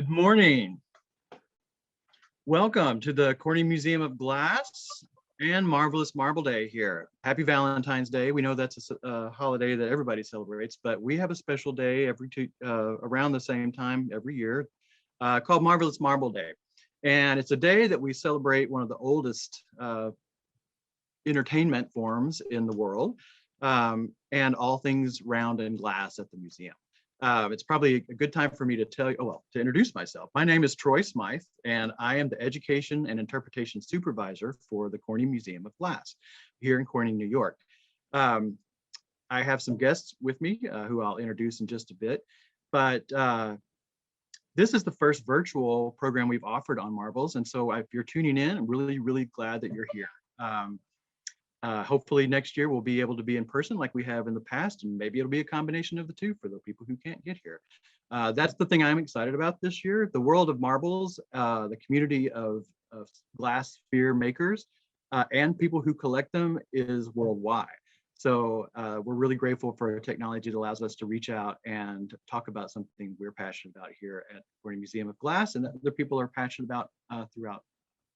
Good morning. Welcome to the Corning Museum of Glass and Marvelous Marble Day here. Happy Valentine's Day. We know that's a holiday that everybody celebrates, but we have a special day around the same time every year called Marvelous Marble Day. And it's a day that we celebrate one of the oldest entertainment forms in the world, and all things round and glass at the museum. It's probably a good time for me to to introduce myself. My name is Troy Smythe, and I am the Education and Interpretation Supervisor for the Corning Museum of Glass here in Corning, New York. I have some guests with me who I'll introduce in just a bit, but this is the first virtual program we've offered on marbles, and so if you're tuning in, I'm really, really glad that you're here. Hopefully next year we'll be able to be in person like we have in the past, and maybe it'll be a combination of the two for the people who can't get here. That's the thing I'm excited about this year. The world of marbles, the community of glass sphere makers, and people who collect them is worldwide. So we're really grateful for technology that allows us to reach out and talk about something we're passionate about here at the Corning Museum of Glass, and that other people are passionate about throughout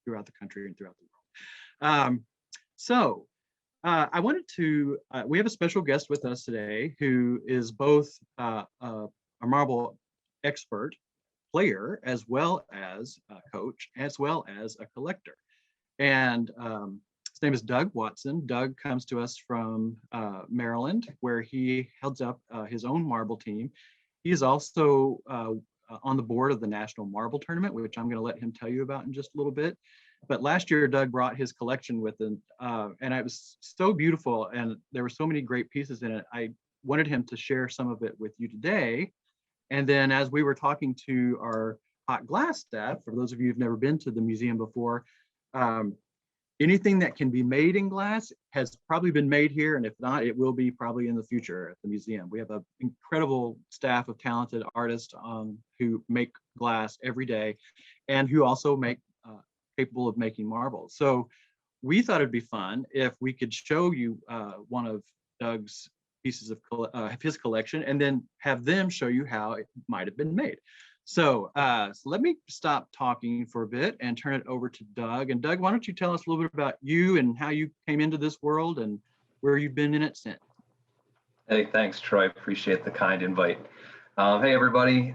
the country and throughout the world. I wanted to, we have a special guest with us today who is both a marble expert, player, as well as a coach, as well as a collector. And his name is Doug Watson. Doug comes to us from Maryland, where he heads up his own marble team. He is also on the board of the National Marble Tournament, which I'm going to let him tell you about in just a little bit. But last year, Doug brought his collection with him, and it was so beautiful, and there were so many great pieces in it. I wanted him to share some of it with you today. And then as we were talking to our hot glass staff, for those of you who've never been to the museum before, anything that can be made in glass has probably been made here, and if not, it will be probably in the future at the museum. We have an incredible staff of talented artists who make glass every day, and who also make capable of making marbles. So we thought it'd be fun if we could show you one of Doug's pieces of his collection, and then have them show you how it might have been made. So let me stop talking for a bit and turn it over to Doug. And Doug, why don't you tell us a little bit about you and how you came into this world and where you've been in it since? Hey, thanks, Troy. Appreciate the kind invite. Hey, everybody.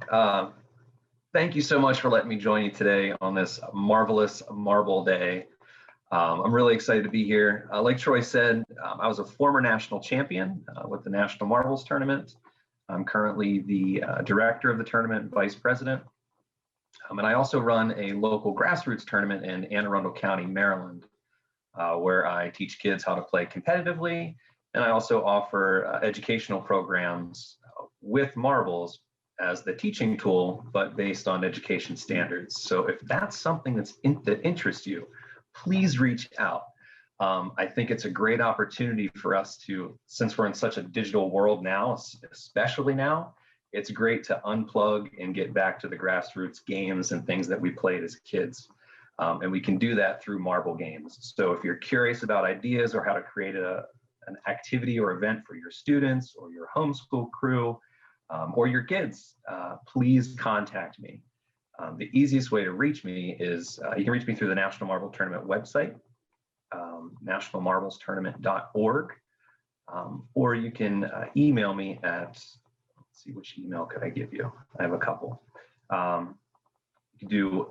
Thank you so much for letting me join you today on this marvelous Marble Day. I'm really excited to be here. Like Troy said, I was a former national champion with the National Marbles Tournament. I'm currently the director of the tournament, vice president. And I also run a local grassroots tournament in Anne Arundel County, Maryland, where I teach kids how to play competitively. And I also offer educational programs with marbles as the teaching tool, but based on education standards. So if that's something that interests you, please reach out. I think it's a great opportunity for us to, since we're in such a digital world now, especially now, it's great to unplug and get back to the grassroots games and things that we played as kids. And we can do that through marble games. So if you're curious about ideas or how to create an activity or event for your students or your homeschool crew, or your kids, please contact me. The easiest way to reach me is you can reach me through the National Marble Tournament website, nationalmarblestournament.org, or you can email me at, let's see, which email could I give you? I have a couple. You can do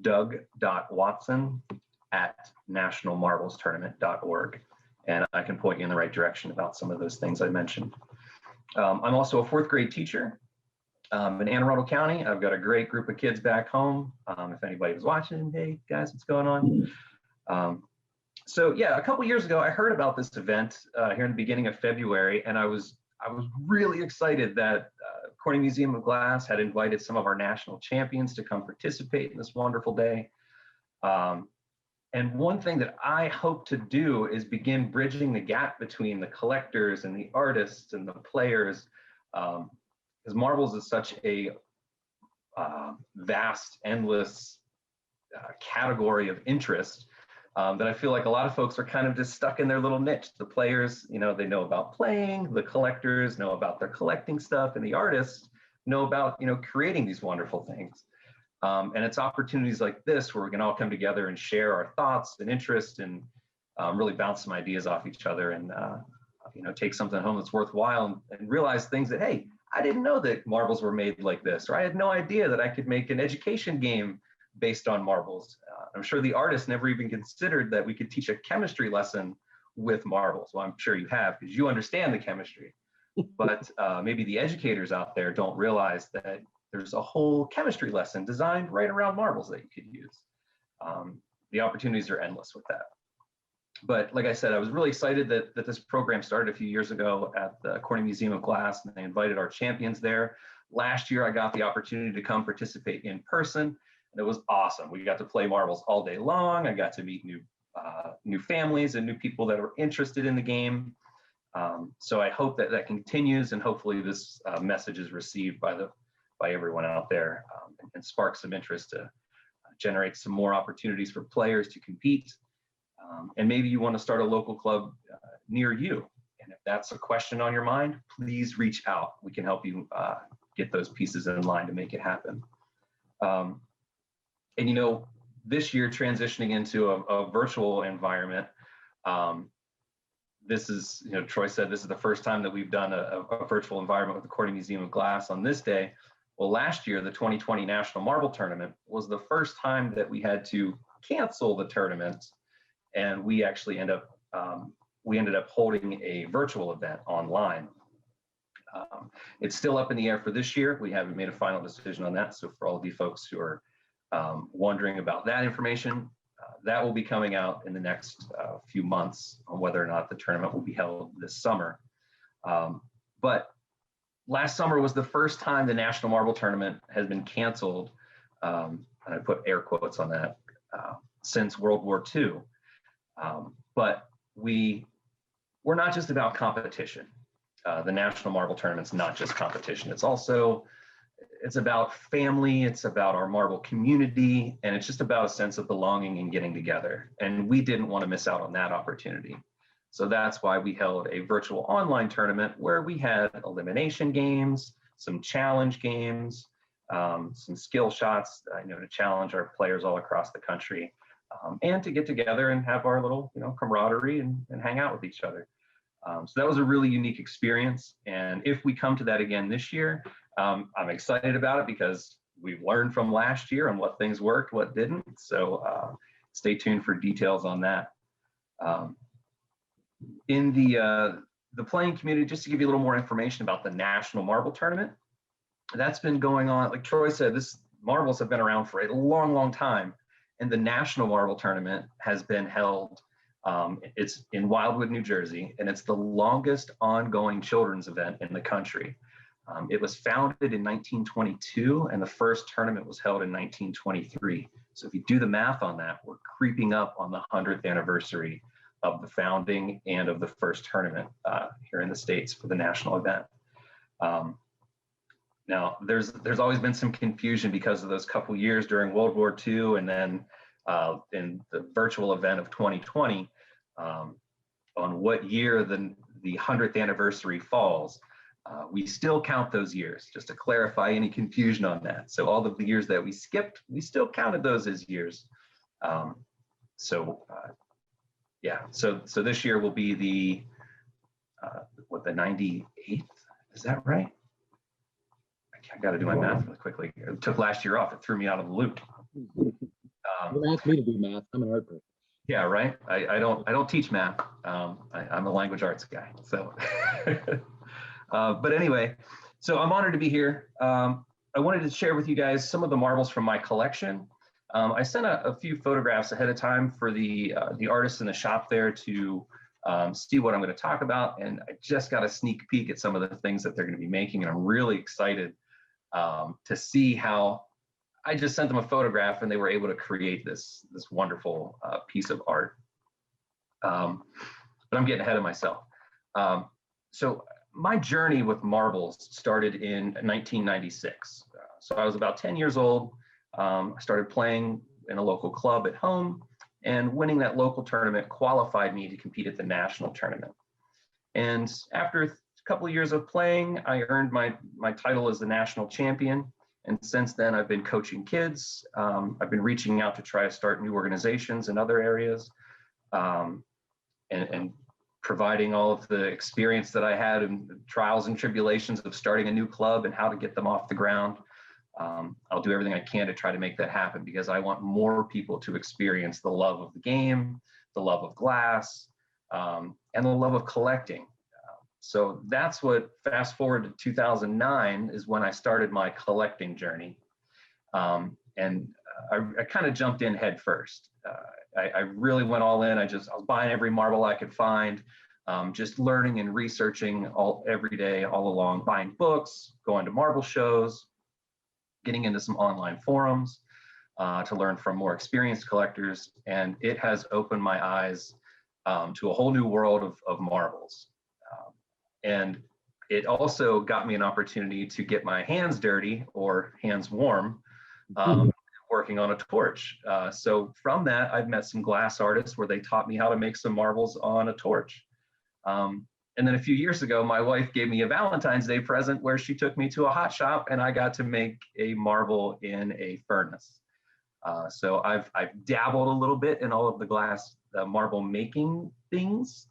doug.watson@nationalmarblestournament.org, and I can point you in the right direction about some of those things I mentioned. I'm also a fourth grade teacher in Anne Arundel County. I've got a great group of kids back home. If anybody was watching, hey guys, what's going on? So yeah, a couple years ago, I heard about this event here in the beginning of February, and I was really excited that Corning Museum of Glass had invited some of our national champions to come participate in this wonderful day. And one thing that I hope to do is begin bridging the gap between the collectors and the artists and the players, because marbles is such a vast, endless category of interest that I feel like a lot of folks are kind of just stuck in their little niche. The players, they know about playing, the collectors know about their collecting stuff, and the artists know about, creating these wonderful things. And it's opportunities like this where we can all come together and share our thoughts and interests and really bounce some ideas off each other and take something home that's worthwhile and realize things that, hey, I didn't know that marbles were made like this, or I had no idea that I could make an education game based on marbles. I'm sure the artist never even considered that we could teach a chemistry lesson with marbles. Well, I'm sure you have, because you understand the chemistry. But maybe the educators out there don't realize that there's a whole chemistry lesson designed right around marbles that you could use. The opportunities are endless with that. But like I said, I was really excited that this program started a few years ago at the Corning Museum of Glass, and they invited our champions there. Last year, I got the opportunity to come participate in person, and it was awesome. We got to play marbles all day long. I got to meet new families and new people that were interested in the game. So I hope that continues, and hopefully this message is received by everyone out there and spark some interest to generate some more opportunities for players to compete. And maybe you want to start a local club near you. And if that's a question on your mind, please reach out. We can help you get those pieces in line to make it happen. And this year transitioning into a virtual environment, this is, Troy said this is the first time that we've done a virtual environment with the Corning Museum of Glass on this day. Well, last year, the 2020 National Marble Tournament was the first time that we had to cancel the tournament, and we actually ended up holding a virtual event online. It's still up in the air for this year. We haven't made a final decision on that. So for all of you folks who are wondering about that information, that will be coming out in the next few months on whether or not the tournament will be held this summer. But last summer was the first time the National Marble Tournament has been canceled, and I put air quotes on that, since World War II. But we're not just about competition. The National Marble Tournament's not just competition. It's about family, it's about our marble community, and it's just about a sense of belonging and getting together. And we didn't want to miss out on that opportunity. So that's why we held a virtual online tournament where we had elimination games, some challenge games, some skill shots, to challenge our players all across the country, and to get together and have our little, camaraderie and hang out with each other. So that was a really unique experience. And if we come to that again this year, I'm excited about it because we've learned from last year on what things worked, what didn't. So stay tuned for details on that. In the playing community, just to give you a little more information about the National Marble Tournament, that's been going on. Like Troy said, marbles have been around for a long, long time. And the National Marble Tournament has been held, it's in Wildwood, New Jersey, and it's the longest ongoing children's event in the country. It was founded in 1922, and the first tournament was held in 1923. So if you do the math on that, we're creeping up on the 100th anniversary of the founding and of the first tournament here in the States for the national event. Now, there's always been some confusion because of those couple years during World War II, and then in the virtual event of 2020, on what year the 100th anniversary falls. We still count those years, just to clarify any confusion on that. So all of the years that we skipped, we still counted those as years. So this year will be the 98th? Is that right? I got to do my math really quickly. It took last year off. It threw me out of the loop. Don't ask me to do math. I'm an art person. Yeah, right. I don't teach math. I'm a language arts guy. So, but anyway, so I'm honored to be here. I wanted to share with you guys some of the marbles from my collection. I sent a few photographs ahead of time for the artists in the shop there to see what I'm going to talk about, and I just got a sneak peek at some of the things that they're going to be making, and I'm really excited to see how. I just sent them a photograph and they were able to create this wonderful piece of art. But I'm getting ahead of myself. So my journey with marbles started in 1996. So I was about 10 years old. I started playing in a local club at home, and winning that local tournament qualified me to compete at the national tournament. And after a couple of years of playing, I earned my title as the national champion. And since then, I've been coaching kids. I've been reaching out to try to start new organizations in other areas, and providing all of the experience that I had in the trials and tribulations of starting a new club and how to get them off the ground. I'll do everything I can to try to make that happen, because I want more people to experience the love of the game, the love of glass, and the love of collecting. So that's what, fast forward to 2009 is when I started my collecting journey. And I kind of jumped in head first. I really went all in. I was buying every marble I could find, just learning and researching every day, all along, buying books, going to marble shows, getting into some online forums to learn from more experienced collectors. And it has opened my eyes to a whole new world of marbles. And it also got me an opportunity to get my hands dirty, or hands warm, working on a torch. So from that, I've met some glass artists where they taught me how to make some marbles on a torch. And then a few years ago, my wife gave me a Valentine's Day present where she took me to a hot shop and I got to make a marble in a furnace. So I've dabbled a little bit in all of the glass marble making things.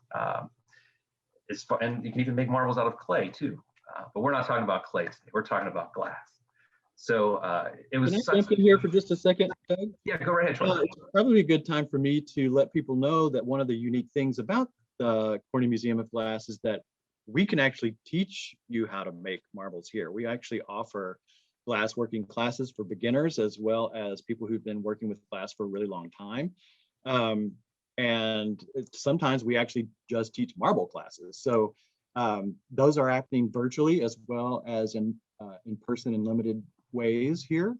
And you can even make marbles out of clay too. But we're not talking about clay today. We're talking about glass. So it was. Can I jump in here for just a second, Doug? Yeah, go right ahead, Troy. It's probably a good time for me to let people know that one of the unique things about the Corning Museum of Glass is that we can actually teach you how to make marbles here. We actually offer glass working classes for beginners, as well as people who've been working with glass for a really long time. And sometimes we actually just teach marble classes. So those are happening virtually as well as in person in limited ways here.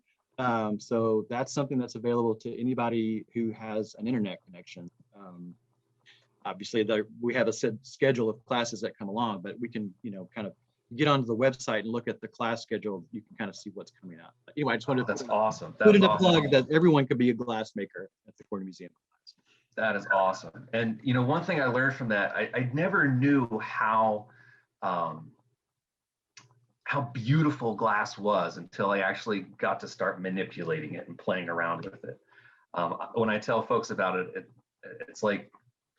So that's something that's available to anybody who has an internet connection. Obviously, we have a set schedule of classes that come along, but we can, kind of get onto the website and look at the class schedule. You can kind of see what's coming out. But anyway, I just wanted to put in a plug that everyone could be a glass maker at the Corning Museum. That is awesome. And one thing I learned from that, I never knew how beautiful glass was until I actually got to start manipulating it and playing around with it. When I tell folks about it, it's like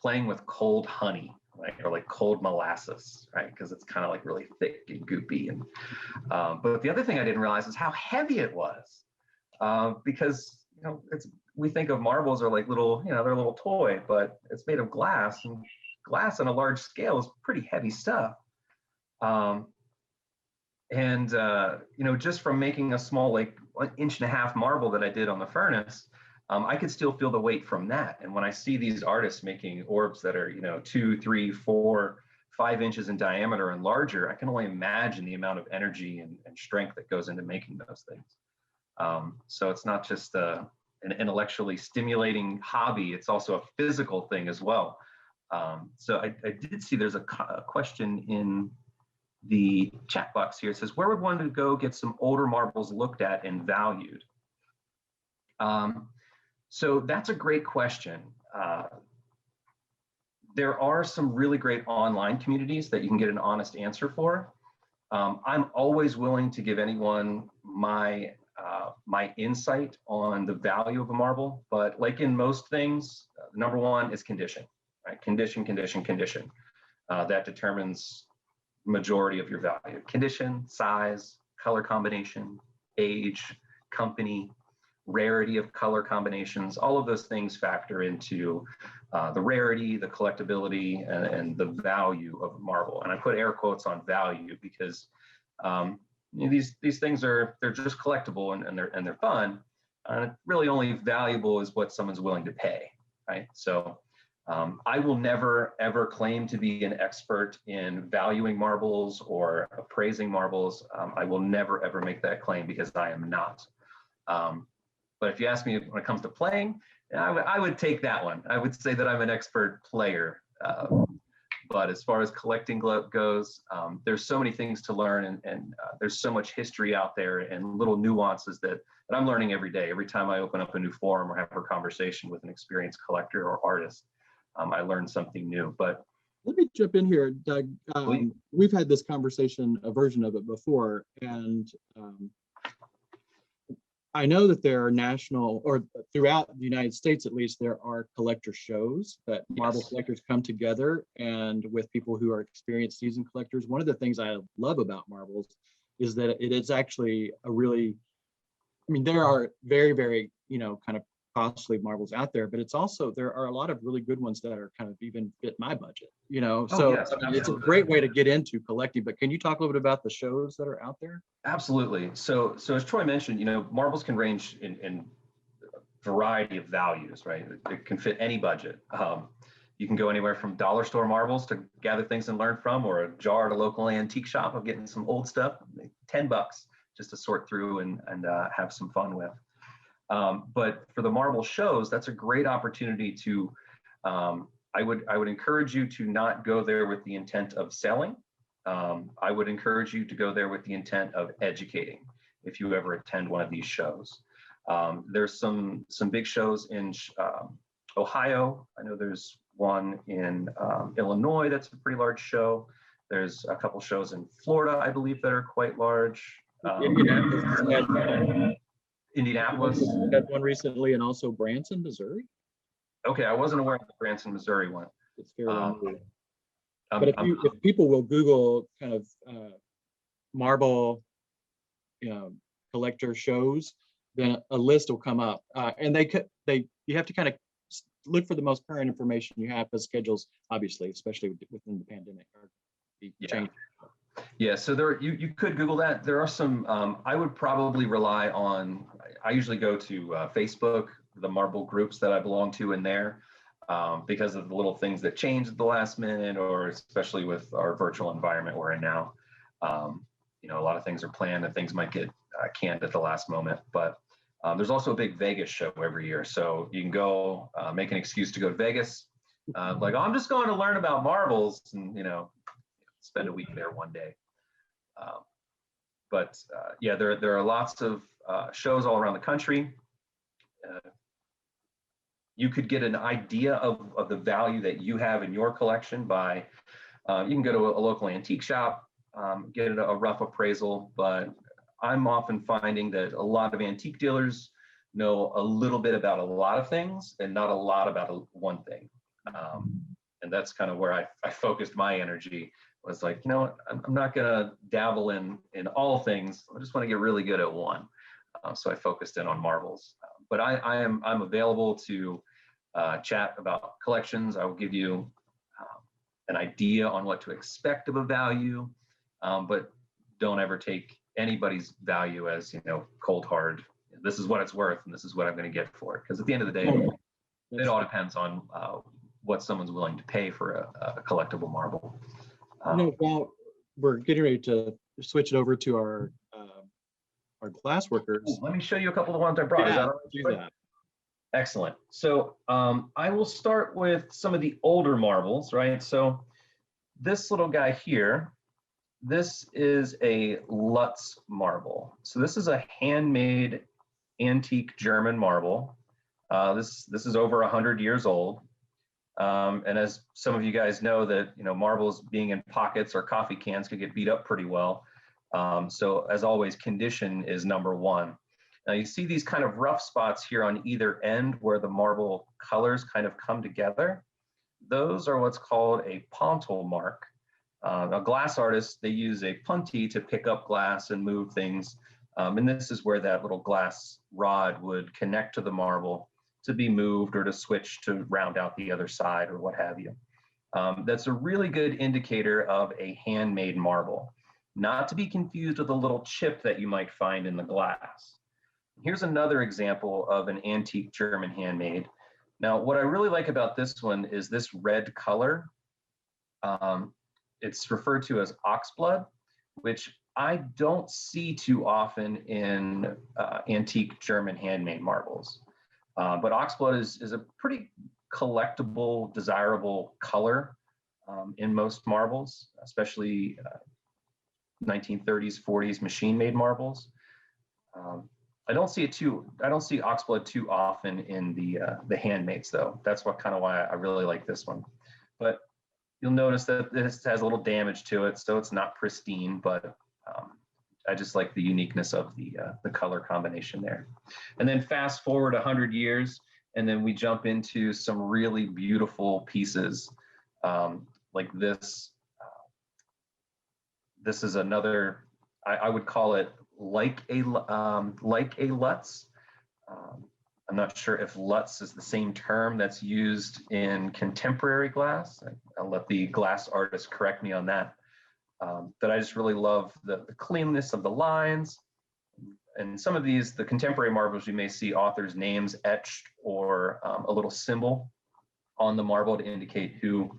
playing with cold honey, right? Or like cold molasses, right? Because it's kind of like really thick and goopy. And but the other thing I didn't realize is how heavy it was, because we think of marbles are like little, they're a little toy, but it's made of glass, and glass on a large scale is pretty heavy stuff. Just from making a small, like 1.5 inch marble that I did on the furnace, I could still feel the weight from that. And when I see these artists making orbs that are, 2, 3, 4, 5 inches in diameter and larger, I can only imagine the amount of energy and strength that goes into making those things. So it's not just an intellectually stimulating hobby, it's also a physical thing as well. So I did see there's a question in the chat box here. It says, where would one go get some older marbles looked at and valued? So that's a great question. There are some really great online communities that you can get an honest answer for. I'm always willing to give anyone my insight on the value of a marble, but like in most things, number one is condition, right? Condition. That determines majority of your value. Condition, size, color combination, age, company, rarity of color combinations, all of those things factor into the rarity, the collectability, and the value of a marble. And I put air quotes on value because these things they're just collectible and they're fun. And really only valuable is what someone's willing to pay, right? So I will never ever claim to be an expert in valuing marbles or appraising marbles. I will never ever make that claim because I am not. But if you ask me when it comes to playing, I would take that one. I would say that I'm an expert player. But as far as collecting goes, there's so many things to learn, and there's so much history out there and little nuances that I'm learning every day. Every time I open up a new forum or have a conversation with an experienced collector or artist, I learn something new. But let me jump in here, Doug. We've had this conversation, a version of it before, and I know that there are national, or throughout the United States at least, there are collector shows that marble Yes. collectors come together, and with people who are experienced seasoned collectors. One of the things I love about marbles is that it is actually a really, I mean, there are very, very, kind of costly marbles out there, but it's also, there are a lot of really good ones that are kind of even fit my budget, Oh, so yes, I mean, it's a absolutely. great way to get into collecting. But can you talk a little bit about the shows that are out there? Absolutely. So as Troy mentioned, marbles can range in variety of values, right? It can fit any budget. You can go anywhere from dollar store marbles to gather things and learn from, or a jar at a local antique shop of getting some old stuff, $10 just to sort through and have some fun with. But for the marble shows, that's a great opportunity to, I would encourage you to not go there with the intent of selling. I would encourage you to go there with the intent of educating if you ever attend one of these shows. There's some big shows in Ohio. I know there's one in Illinois that's a pretty large show. There's a couple shows in Florida, I believe, that are quite large. Indianapolis had one recently, and also Branson, Missouri. Okay, I wasn't aware of the Branson, Missouri one. It's fairly Um, new. I'm- But I'm- if people will Google kind of marble, collector shows, then a list will come up, and you have to kind of look for the most current information you have, because schedules, obviously, especially within the pandemic, are changing. Yeah, so you could Google that. There are some, I would probably rely on, I usually go to Facebook, the marble groups that I belong to in there, because of the little things that change at the last minute, or especially with our virtual environment we're in now. A lot of things are planned and things might get canned at the last moment. But there's also a big Vegas show every year. So you can go make an excuse to go to Vegas. Like, I'm just going to learn about marbles and, spend a week there one day. Yeah, there are lots of shows all around the country. You could get an idea of the value that you have in your collection by, you can go to a local antique shop, get a rough appraisal, but I'm often finding that a lot of antique dealers know a little bit about a lot of things and not a lot about one thing. And that's kind of where I focused my energy. Was like, I'm not gonna dabble in all things. I just want to get really good at one. So I focused in on marbles. But I'm available to chat about collections. I will give you an idea on what to expect of a value, but don't ever take anybody's value as cold hard. This is what it's worth, and this is what I'm going to get for it. Because at the end of the day, it all depends on what someone's willing to pay for a collectible marble. While we're getting ready to switch it over to our glass workers. Let me show you a couple of the ones I brought. Is that all right? Do that. Excellent. So I will start with some of the older marbles, right? So this little guy here, this is a Lutz marble. So this is a handmade antique German marble. This is over 100 years old. And as some of you guys know, that marbles being in pockets or coffee cans could get beat up pretty well. So as always, condition is number one. Now you see these kind of rough spots here on either end where the marble colors kind of come together. Those are what's called a pontil mark. Now glass artists, they use a punty to pick up glass and move things. And this is where that little glass rod would connect to the marble to be moved or to switch to round out the other side or what have you. That's a really good indicator of a handmade marble, not to be confused with a little chip that you might find in the glass. Here's another example of an antique German handmade. Now, what I really like about this one is this red color. It's referred to as oxblood, which I don't see too often in antique German handmade marbles. But oxblood is a pretty collectible, desirable color in most marbles, especially 1930s, 40s machine-made marbles. I don't see oxblood too often in the handmaids though. That's kind of why I really like this one. But you'll notice that this has a little damage to it, so it's not pristine, but I just like the uniqueness of the color combination there. And then fast forward 100 years, and then we jump into some really beautiful pieces like this. This is another, I would call it like a Lutz. I'm not sure if Lutz is the same term that's used in contemporary glass. I'll let the glass artist correct me on that. But I just really love the cleanness of the lines. And some of these, the contemporary marbles, you may see authors' names etched or a little symbol on the marble to indicate who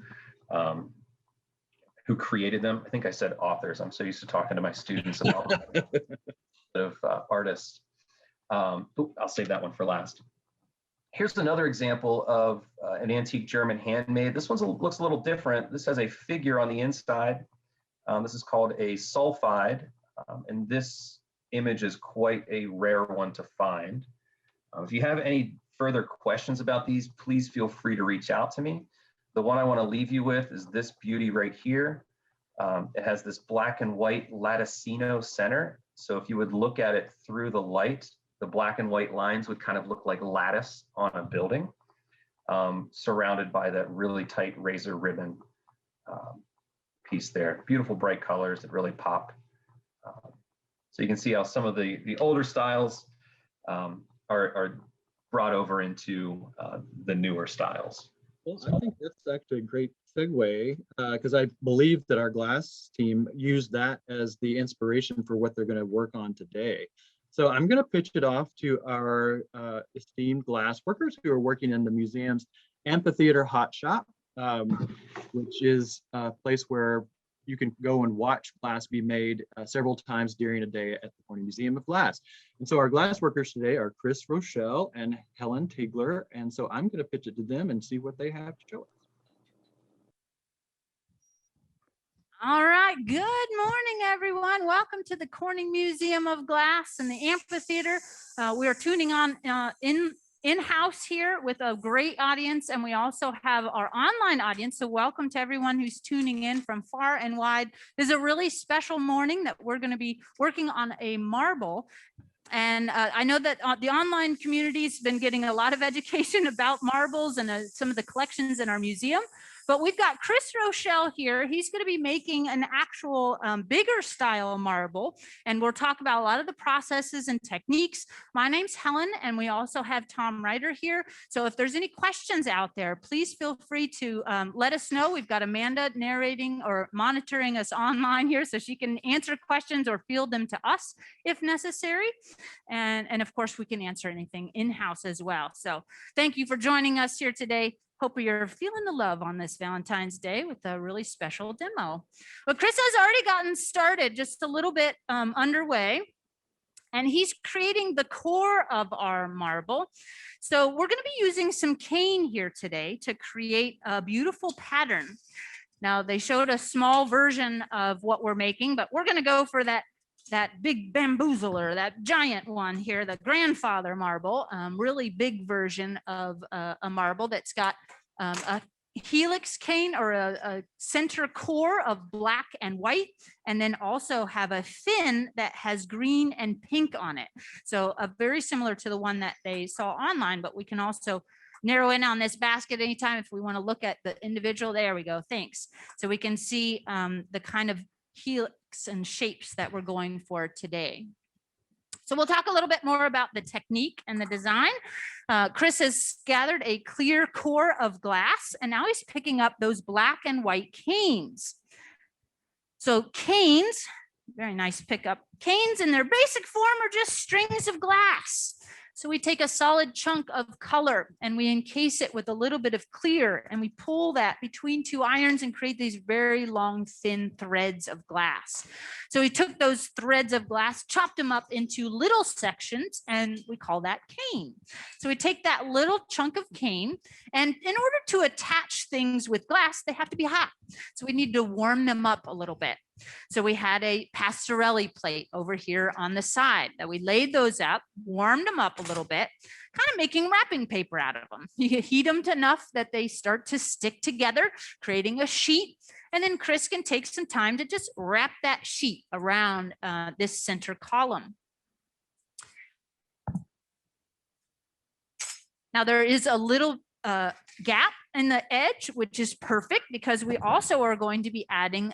created them. I think I said authors. I'm so used to talking to my students about artists. I'll save that one for last. Here's another example of an antique German handmade. This one looks a little different. This has a figure on the inside. This is called a sulfide, and this image is quite a rare one to find. If you have any further questions about these, please feel free to reach out to me. The one I want to leave you with is this beauty right here. It has this black and white latticino center. So if you would look at it through the light, the black and white lines would kind of look like lattice on a building, surrounded by that really tight razor ribbon piece there. Beautiful bright colors that really pop. So you can see how some of the older styles are brought over into the newer styles. Well, I think that's actually a great segue because I believe that our glass team used that as the inspiration for what they're going to work on today. So I'm going to pitch it off to our esteemed glass workers who are working in the museum's amphitheater hot shop, which is a place where you can go and watch glass be made several times during a day at the Corning Museum of Glass. And so our glass workers today are Chris Rochelle and Helen Tigler. And so I'm going to pitch it to them and see what they have to show us. All right, good morning, everyone. Welcome to the Corning Museum of Glass and the amphitheater. We are tuning on in-house here with a great audience, and we also have our online audience. So welcome to everyone who's tuning in from far and wide. This is a really special morning that we're going to be working on a marble. And I know that the online community's been getting a lot of education about marbles and some of the collections in our museum. But we've got Chris Rochelle here. He's going to be making an actual bigger style marble, and we'll talk about a lot of the processes and techniques. My name's Helen, and we also have Tom Ryder here. So if there's any questions out there, please feel free to let us know. We've got Amanda narrating or monitoring us online here, so she can answer questions or field them to us if necessary. And of course, we can answer anything in-house as well. So thank you for joining us here today. Hope you're feeling the love on this Valentine's Day with a really special demo. Well, Chris has already gotten started, just a little bit underway, and he's creating the core of our marble. So we're going to be using some cane here today to create a beautiful pattern. Now, they showed a small version of what we're making, but we're going to go for that big bamboozler, that giant one here, the grandfather marble, really big version of a marble that's got a helix cane or a center core of black and white, and then also have a fin that has green and pink on it. So very similar to the one that they saw online, but we can also narrow in on this basket anytime if we want to look at the individual. There we go, thanks. So we can see the kind of helix and shapes that we're going for today. So we'll talk a little bit more about the technique and the design. Chris has gathered a clear core of glass, and now he's picking up those black and white canes. So canes, very nice pickup. Canes in their basic form are just strings of glass. So we take a solid chunk of color and we encase it with a little bit of clear, and we pull that between two irons and create these very long, thin threads of glass. So we took those threads of glass, chopped them up into little sections, and we call that cane. So we take that little chunk of cane, and in order to attach things with glass, they have to be hot. So we need to warm them up a little bit. So we had a pastorelli plate over here on the side that we laid those up, warmed them up a little bit, kind of making wrapping paper out of them. You heat them enough that they start to stick together, creating a sheet. And then Chris can take some time to just wrap that sheet around this center column. Now there is a little gap in the edge, which is perfect because we also are going to be adding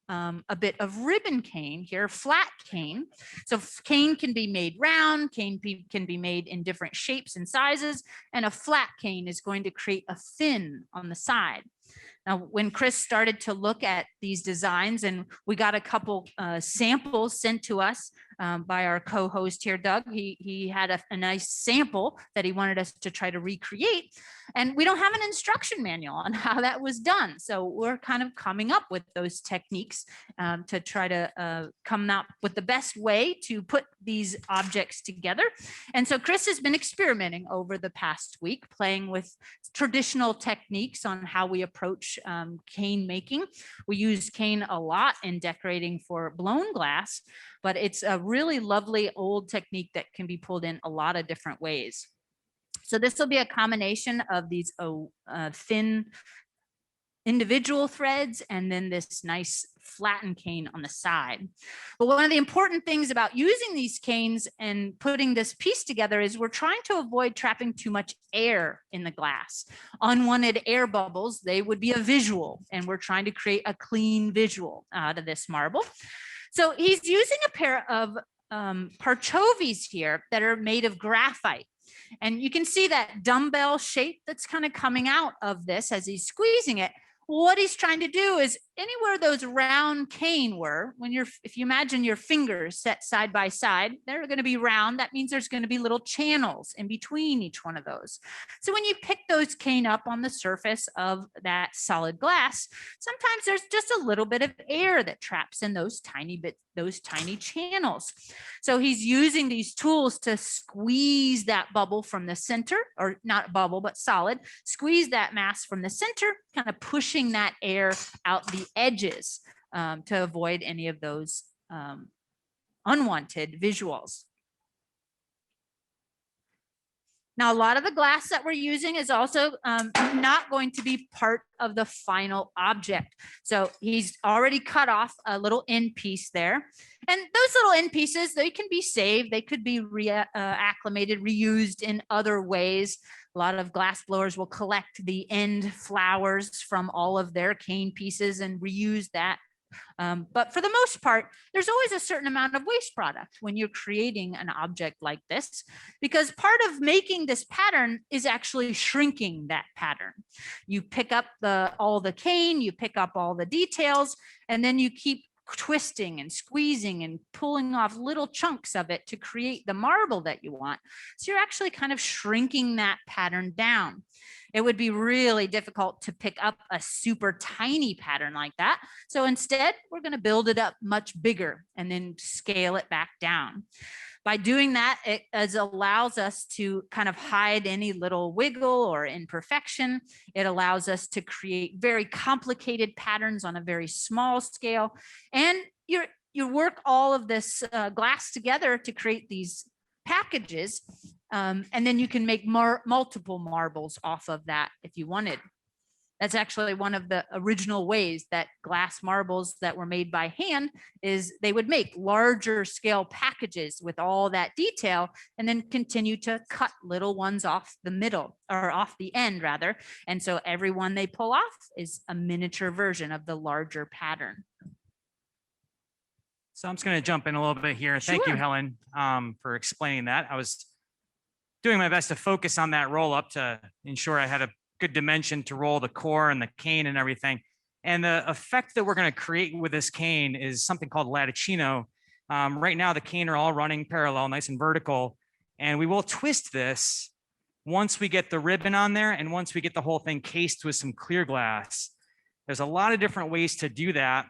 a bit of ribbon cane here, flat cane. So cane can be made round, cane can be made in different shapes and sizes, and a flat cane is going to create a fin on the side. Now, when Chris started to look at these designs, and we got a couple samples sent to us by our co-host here, Doug, he had a nice sample that he wanted us to try to recreate. And we don't have an instruction manual on how that was done. So we're kind of coming up with those techniques to try to come up with the best way to put these objects together. And so Chris has been experimenting over the past week, playing with traditional techniques on how we approach cane making. We use cane a lot in decorating for blown glass, but it's a really lovely old technique that can be pulled in a lot of different ways. So this will be a combination of these thin individual threads and then this nice flattened cane on the side. But one of the important things about using these canes and putting this piece together is we're trying to avoid trapping too much air in the glass. Unwanted air bubbles, they would be a visual, and we're trying to create a clean visual out of this marble. So he's using a pair of parchovies here that are made of graphite. And you can see that dumbbell shape that's kind of coming out of this as he's squeezing it. What he's trying to do is anywhere those round cane were, if you imagine your fingers set side by side, they're going to be round. That means there's going to be little channels in between each one of those. So when you pick those cane up on the surface of that solid glass, sometimes there's just a little bit of air that traps in those tiny channels. So he's using these tools to squeeze that bubble from the center, or not bubble, but solid, squeeze that mass from the center, kind of pushing that air out the edges to avoid any of those unwanted visuals. Now, a lot of the glass that we're using is also not going to be part of the final object. So he's already cut off a little end piece there. And those little end pieces, they can be saved. They could be acclimated, reused in other ways. A lot of glass blowers will collect the end flowers from all of their cane pieces and reuse that. But for the most part, there's always a certain amount of waste product when you're creating an object like this, because part of making this pattern is actually shrinking that pattern. You pick up all the cane, you pick up all the details, and then you keep twisting and squeezing and pulling off little chunks of it to create the marble that you want. So you're actually kind of shrinking that pattern down. It would be really difficult to pick up a super tiny pattern like that. So instead, we're going to build it up much bigger and then scale it back down. By doing that, it allows us to kind of hide any little wiggle or imperfection. It allows us to create very complicated patterns on a very small scale. And you work all of this glass together to create these packages. And then you can make multiple marbles off of that if you wanted. That's actually one of the original ways that glass marbles that were made by hand is they would make larger scale packages with all that detail and then continue to cut little ones off the middle, or off the end rather. And so every one they pull off is a miniature version of the larger pattern. So I'm just going to jump in a little bit here. Thank you, Sure. Helen, for explaining that. I was doing my best to focus on that roll up to ensure I had a good dimension to roll the core and the cane and everything. And the effect that we're going to create with this cane is something called latticino. Right now, the cane are all running parallel, nice and vertical. And we will twist this once we get the ribbon on there and once we get the whole thing cased with some clear glass. There's a lot of different ways to do that.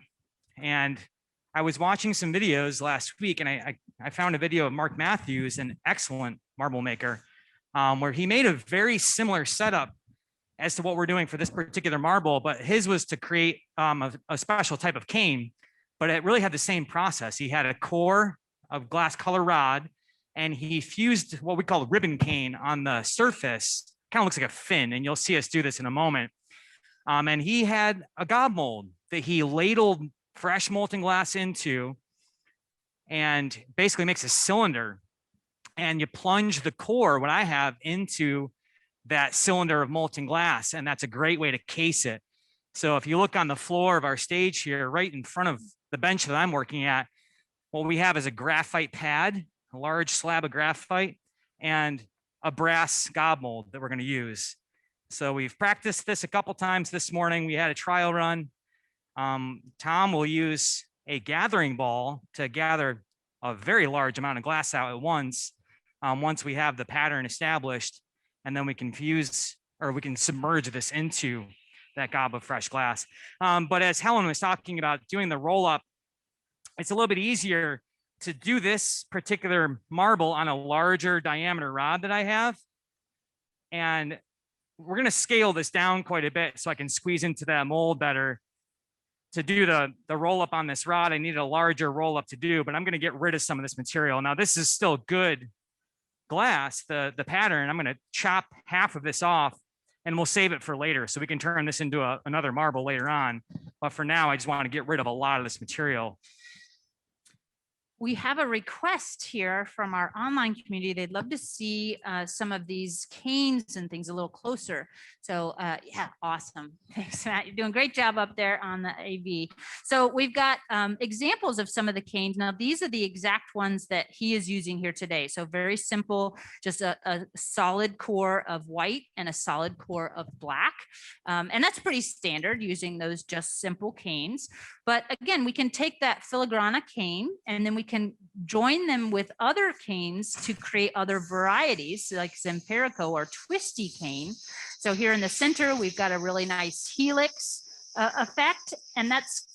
And I was watching some videos last week, and I found a video of Mark Matthews, an excellent marble maker, where he made a very similar setup as to what we're doing for this particular marble, but his was to create a special type of cane, but it really had the same process. He had a core of glass color rod, and he fused what we call ribbon cane on the surface. Kind of looks like a fin, and you'll see us do this in a moment. And he had a gob mold that he ladled fresh molten glass into and basically makes a cylinder. And you plunge the core, what I have, into that cylinder of molten glass. And that's a great way to case it. So if you look on the floor of our stage here, right in front of the bench that I'm working at, what we have is a graphite pad, a large slab of graphite, and a brass gob mold that we're going to use. So we've practiced this a couple times this morning. We had a trial run. Tom will use a gathering ball to gather a very large amount of glass out at once. Once we have the pattern established, and then we can fuse, or we can submerge this into that gob of fresh glass. But as Helen was talking about doing the roll up, it's a little bit easier to do this particular marble on a larger diameter rod that I have. And we're going to scale this down quite a bit so I can squeeze into that mold better. To do the roll up on this rod, I need a larger roll up to do, but I'm going to get rid of some of this material. Now this is still good glass, the pattern. I'm going to chop half of this off and we'll save it for later so we can turn this into another marble later on. But for now, I just want to get rid of a lot of this material. We have a request here from our online community. They'd love to see some of these canes and things a little closer. So yeah, awesome. Thanks, Matt. You're doing a great job up there on the AV. So we've got examples of some of the canes. Now, these are the exact ones that he is using here today. So very simple, just a solid core of white and a solid core of black. And that's pretty standard using those just simple canes. But again, we can take that filigrana cane and then we can join them with other canes to create other varieties like Zempirico or twisty cane. So here in the center, we've got a really nice helix effect, and that's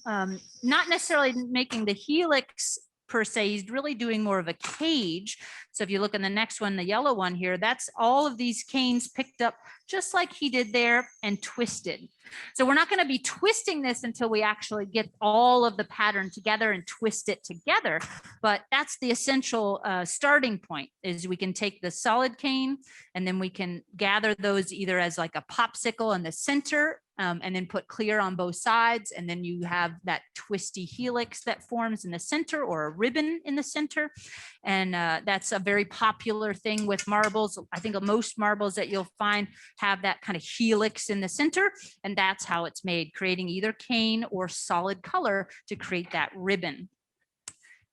not necessarily making the helix per se. He's really doing more of a cage. So if you look in the next one, the yellow one here, that's all of these canes picked up just like he did there and twisted. So we're not going to be twisting this until we actually get all of the pattern together and twist it together. But that's the essential starting point, is we can take the solid cane and then we can gather those either as like a popsicle in the center and then put clear on both sides. And then you have that twisty helix that forms in the center, or a ribbon in the center. And that's a very popular thing with marbles. I think most marbles that you'll find have that kind of helix in the center. And that's how it's made, creating either cane or solid color to create that ribbon.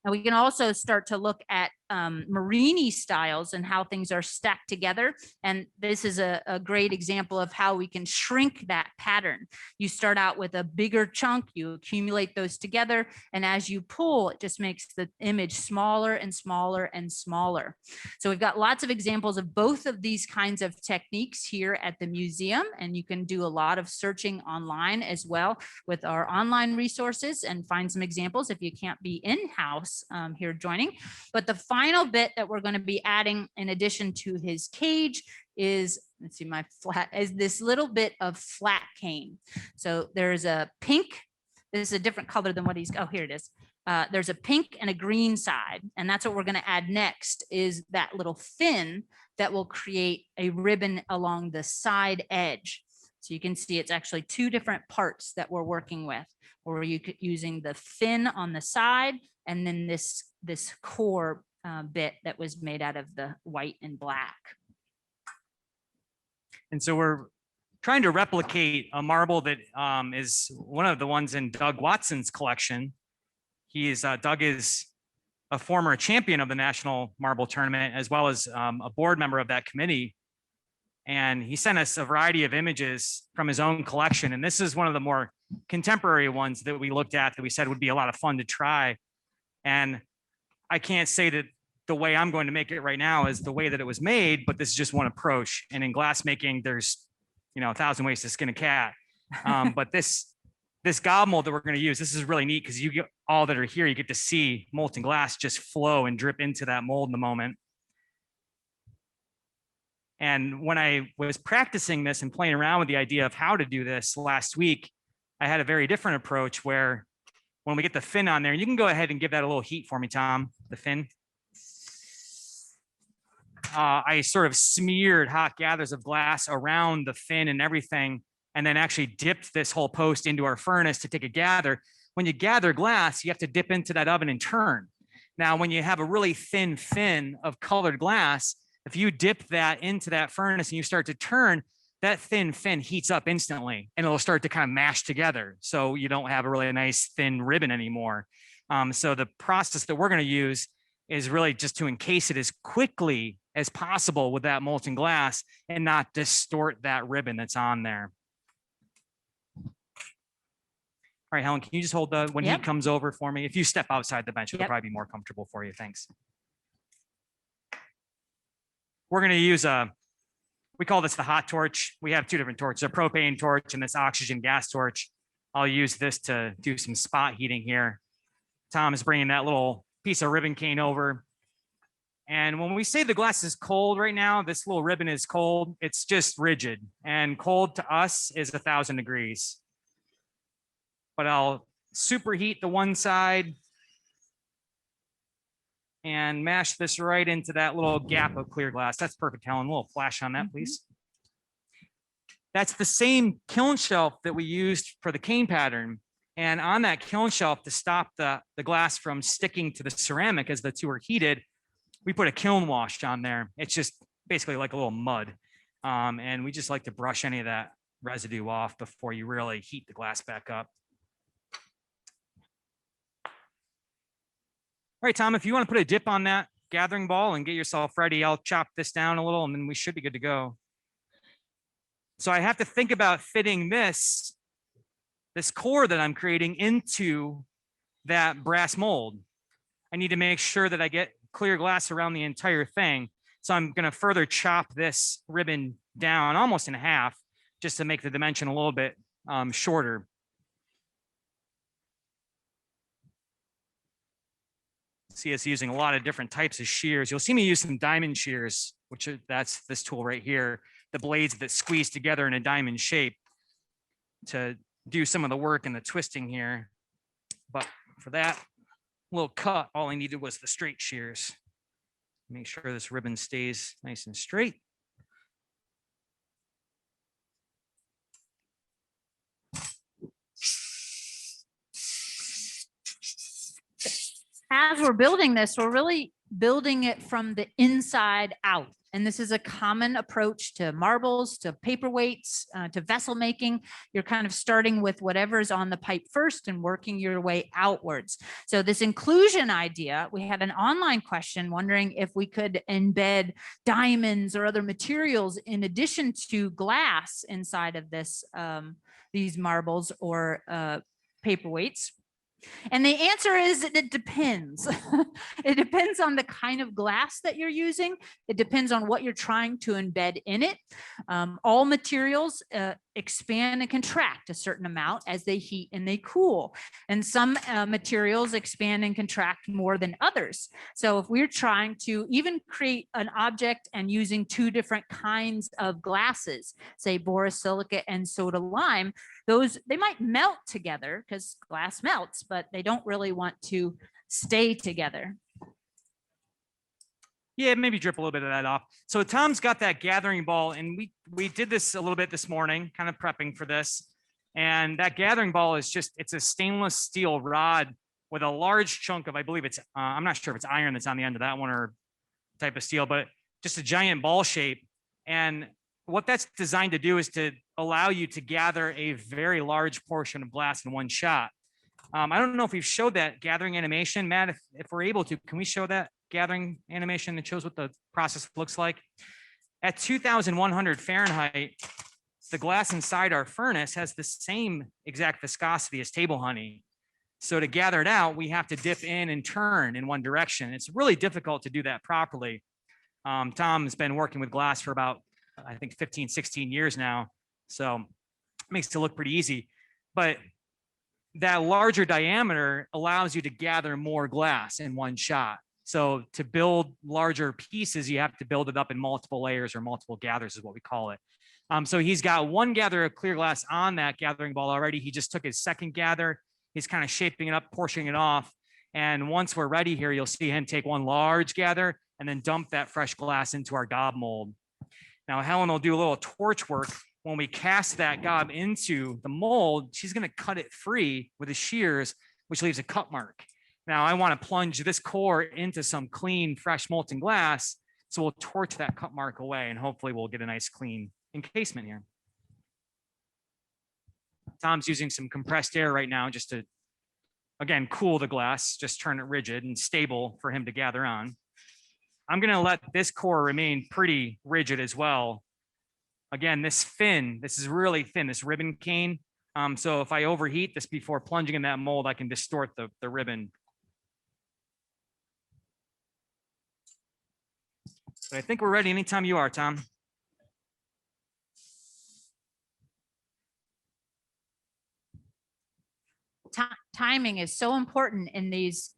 And we can also start to look at Marini styles and how things are stacked together. And this is a great example of how we can shrink that pattern. You start out with a bigger chunk, you accumulate those together, and as you pull, it just makes the image smaller and smaller and smaller. So we've got lots of examples of both of these kinds of techniques here at the museum, and you can do a lot of searching online as well with our online resources and find some examples if you can't be in-house here joining. But the final bit that we're going to be adding in addition to his cage is, let's see, my flat, is this little bit of flat cane. So there's a pink, this is a different color than what he's, oh, here it is. There's a pink and a green side, and that's what we're going to add next, is that little fin that will create a ribbon along the side edge. So you can see it's actually two different parts that we're working with, or you could using the fin on the side and then this core bit that was made out of the white and black. And so we're trying to replicate a marble that is one of the ones in Doug Watson's collection. Doug is a former champion of the National Marble Tournament, as well as a board member of that committee. And he sent us a variety of images from his own collection. And this is one of the more contemporary ones that we looked at that we said would be a lot of fun to try. And I can't say that the way I'm going to make it right now is the way that it was made, but this is just one approach. And in glass making, there's 1,000 ways to skin a cat. But this gob mold that we're going to use, this is really neat because you get all that are here, you get to see molten glass just flow and drip into that mold in the moment. And when I was practicing this and playing around with the idea of how to do this last week, I had a very different approach where when we get the fin on there, you can go ahead and give that a little heat for me, Tom, the fin. I sort of smeared hot gathers of glass around the fin and everything. and then actually dipped this whole post into our furnace to take a gather. When you gather glass, you have to dip into that oven and turn. Now, when you have a really thin fin of colored glass, if you dip that into that furnace and you start to turn, that thin fin heats up instantly and it'll start to kind of mash together. So you don't have a really nice thin ribbon anymore. So the process that we're going to use is really just to encase it as quickly as possible with that molten glass and not distort that ribbon that's on there. All right, Helen, can you just hold the, when he comes over for me? If you step outside the bench, it'll probably be more comfortable for you. Thanks. We're going to use we call this the hot torch. We have two different torches, a propane torch and this oxygen gas torch. I'll use this to do some spot heating here. Tom is bringing that little piece of ribbon cane over. And when we say the glass is cold right now, this little ribbon is cold. It's just rigid, and cold to us is 1,000 degrees. But I'll superheat the one side and mash this right into that little gap of clear glass. That's perfect, Helen. A little flash on that, please. That's the same kiln shelf that we used for the cane pattern. And on that kiln shelf, to stop the glass from sticking to the ceramic as the two are heated, we put a kiln wash on there. It's just basically like a little mud. And we just like to brush any of that residue off before you really heat the glass back up. All right, Tom, if you want to put a dip on that gathering ball and get yourself ready, I'll chop this down a little and then we should be good to go. So I have to think about fitting this core that I'm creating into that brass mold. I need to make sure that I get clear glass around the entire thing. So I'm going to further chop this ribbon down almost in half just to make the dimension a little bit shorter. See us using a lot of different types of shears. You'll see me use some diamond shears, that's this tool right here, the blades that squeeze together in a diamond shape to do some of the work and the twisting here. But for that little cut, all I needed was the straight shears. Make sure this ribbon stays nice and straight. As we're building this, we're really building it from the inside out. And this is a common approach to marbles, to paperweights, to vessel making. You're kind of starting with whatever's on the pipe first and working your way outwards. So this inclusion idea, we had an online question wondering if we could embed diamonds or other materials in addition to glass inside of this, these marbles or paperweights. And the answer is it depends. It depends on the kind of glass that you're using. It depends on what you're trying to embed in it. All materials expand and contract a certain amount as they heat and they cool. And some materials expand and contract more than others. So if we're trying to even create an object and using two different kinds of glasses, say borosilicate and soda lime, they might melt together because glass melts, but they don't really want to stay together. Yeah, maybe drip a little bit of that off. So Tom's got that gathering ball, and we did this a little bit this morning, kind of prepping for this. And that gathering ball is it's a stainless steel rod with a large chunk of, I believe it's, I'm not sure if it's iron that's on the end of that one or type of steel, but just a giant ball shape. And what that's designed to do is to allow you to gather a very large portion of glass in one shot. I don't know if we've showed that gathering animation. Matt, if we're able to, can we show that gathering animation that shows what the process looks like? At 2,100 Fahrenheit, the glass inside our furnace has the same exact viscosity as table honey. So to gather it out, we have to dip in and turn in one direction. It's really difficult to do that properly. Tom has been working with glass for about, I think 15, 16 years now. So it makes it look pretty easy, but that larger diameter allows you to gather more glass in one shot. So to build larger pieces, you have to build it up in multiple layers or multiple gathers is what we call it. So he's got one gather of clear glass on that gathering ball already. He just took his second gather. He's kind of shaping it up, portioning it off. And once we're ready here, you'll see him take one large gather and then dump that fresh glass into our gob mold. Now, Helen will do a little torch work when we cast that gob into the mold, she's going to cut it free with the shears, which leaves a cut mark. Now I want to plunge this core into some clean, fresh molten glass. So we'll torch that cut mark away and hopefully we'll get a nice clean encasement here. Tom's using some compressed air right now just to, again, cool the glass, just turn it rigid and stable for him to gather on. I'm going to let this core remain pretty rigid as well. Again, this is really thin, this ribbon cane. So if I overheat this before plunging in that mold, I can distort the ribbon. But I think we're ready anytime you are, Tom. Timing is so important in these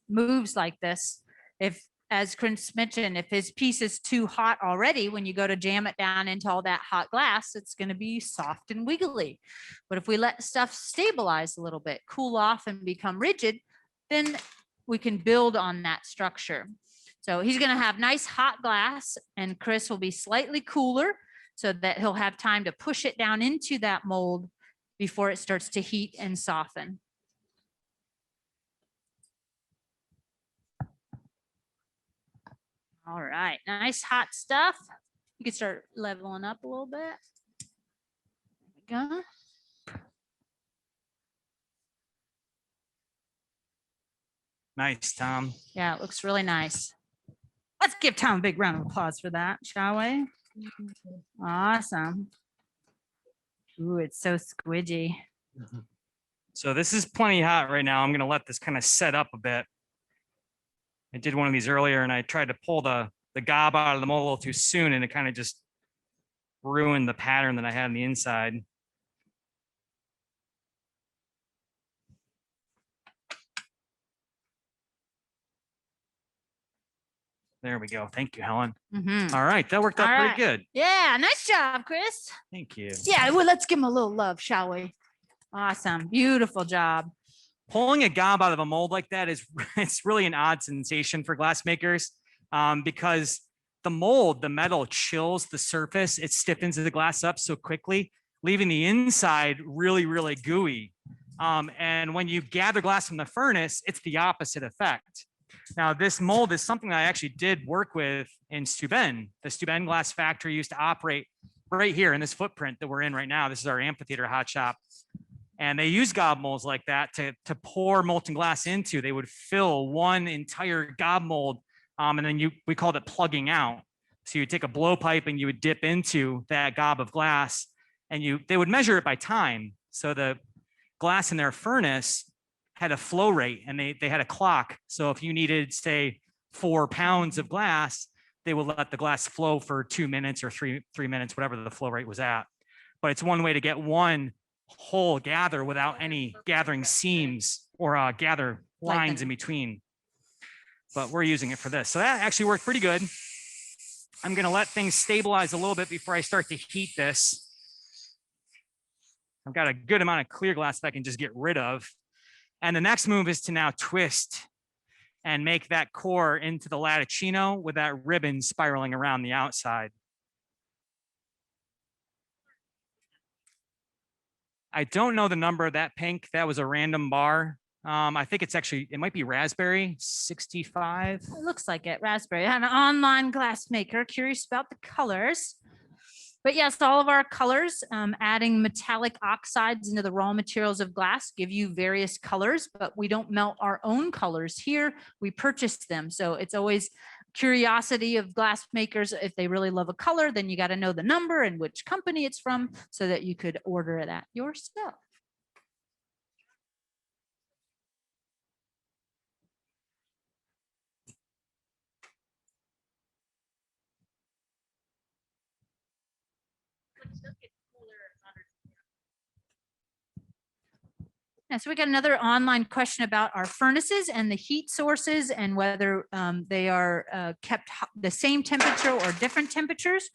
moves like this. If, as Chris mentioned, if his piece is too hot already, when you go to jam it down into all that hot glass, it's going to be soft and wiggly. But if we let stuff stabilize a little bit, cool off and become rigid, then we can build on that structure. So he's going to have nice hot glass and Chris will be slightly cooler so that he'll have time to push it down into that mold before it starts to heat and soften. All right, nice hot stuff. You can start leveling up a little bit. There we go. Nice, Tom. Yeah, it looks really nice. Let's give Tom a big round of applause for that, shall we? Awesome. Ooh, it's so squidgy. So this is plenty hot right now. I'm going to let this kind of set up a bit. I did one of these earlier and I tried to pull the gob out of the mold a little too soon and it kind of just ruined the pattern that I had on the inside. There we go. Thank you, Helen. All right, that worked out All pretty good. Yeah, nice job, Chris. Thank you. Yeah, well, let's give him a little love, shall we? Awesome. Beautiful job. Pulling a gob out of a mold like that is it's really an odd sensation for glass makers because the mold, the metal chills the surface. It stiffens the glass up so quickly, leaving the inside really, really gooey. And when you gather glass from the furnace, it's the opposite effect. Now, this mold is something that I actually did work with in Steuben. The Steuben glass factory used to operate right here in this footprint that we're in right now. This is our amphitheater hot shop. And they use gob molds like that to pour molten glass into. They would fill one entire gob mold, and then we called it plugging out. So you would take a blowpipe and you would dip into that gob of glass, and they would measure it by time. So the glass in their furnace had a flow rate, and they had a clock. So if you needed, say, 4 pounds of glass, they would let the glass flow for 2 minutes or three minutes, whatever the flow rate was at. But it's one way to get one whole gather without any gathering seams or gather lines in between. But we're using it for this. So that actually worked pretty good. I'm going to let things stabilize a little bit before I start to heat this. I've got a good amount of clear glass that I can just get rid of. And the next move is to now twist and make that core into the latticino with that ribbon spiraling around the outside. I don't know the number of that pink. That was a random bar. I think it might be raspberry 65. It looks like it, raspberry. I'm an online glass maker, curious about the colors. But yes, all of our colors, adding metallic oxides into the raw materials of glass give you various colors, but we don't melt our own colors here. We purchase them. So it's always curiosity of glass makers. If they really love a color, then you got to know the number and which company it's from so that you could order that yourself. Yeah, so we got another online question about our furnaces and the heat sources and whether they are kept the same temperature or different temperatures.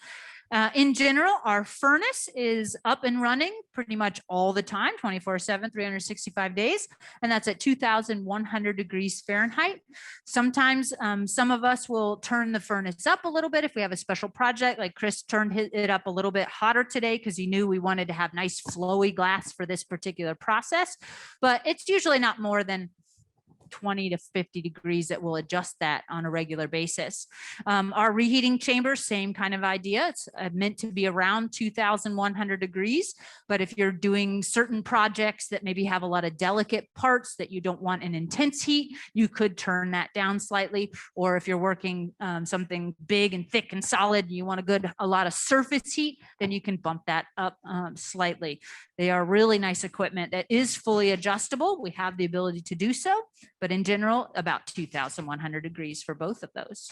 In general, our furnace is up and running pretty much all the time, 24/7, 365 days, and that's at 2,100 degrees Fahrenheit. Sometimes some of us will turn the furnace up a little bit if we have a special project, like Chris turned it up a little bit hotter today because he knew we wanted to have nice flowy glass for this particular process, but it's usually not more than 20 to 50 degrees that will adjust that on a regular basis. Our reheating chamber, same kind of idea. It's meant to be around 2,100 degrees, but if you're doing certain projects that maybe have a lot of delicate parts that you don't want an intense heat, you could turn that down slightly. Or if you're working something big and thick and solid, you want a lot of surface heat, then you can bump that up slightly. They are really nice equipment that is fully adjustable. We have the ability to do so, but in general, about 2,100 degrees for both of those.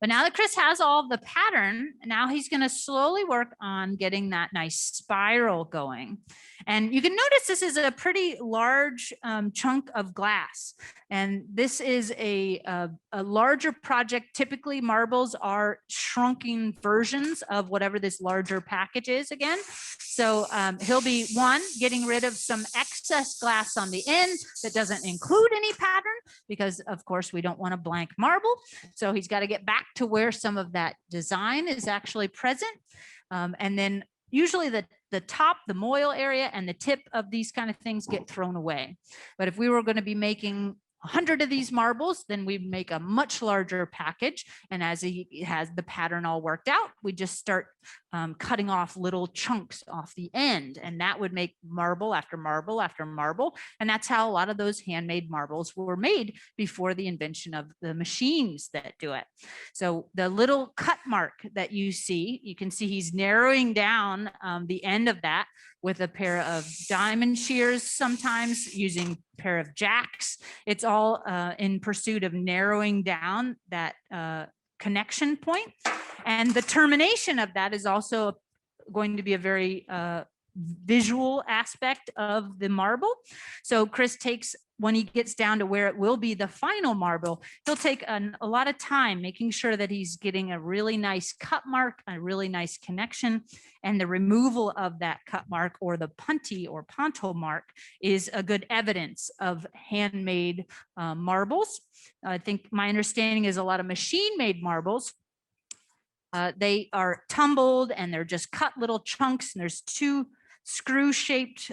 But now that Chris has all the pattern, now he's going to slowly work on getting that nice spiral going. And you can notice this is a pretty large chunk of glass. And this is a larger project. Typically, marbles are shrunken versions of whatever this larger package is again. So he'll be, one, getting rid of some excess glass on the end that doesn't include any pattern, because of course we don't want a blank marble. So he's got to get back to where some of that design is actually present. And then usually the top, the moil area and the tip of these kind of things get thrown away. But if we were going to be making 100 of these marbles, then we make a much larger package. And as he has the pattern all worked out, we just start cutting off little chunks off the end. And that would make marble after marble after marble. And that's how a lot of those handmade marbles were made before the invention of the machines that do it. So the little cut mark that you see, you can see he's narrowing down the end of that with a pair of diamond shears, sometimes using a pair of jacks. It's all in pursuit of narrowing down that connection point. And the termination of that is also going to be a very visual aspect of the marble. So Chris takes, when he gets down to where it will be the final marble, he'll take a lot of time making sure that he's getting a really nice cut mark, a really nice connection, and the removal of that cut mark or the punty or ponto mark is a good evidence of handmade marbles. I think my understanding is a lot of machine-made marbles, they are tumbled and they're just cut little chunks, and there's two screw-shaped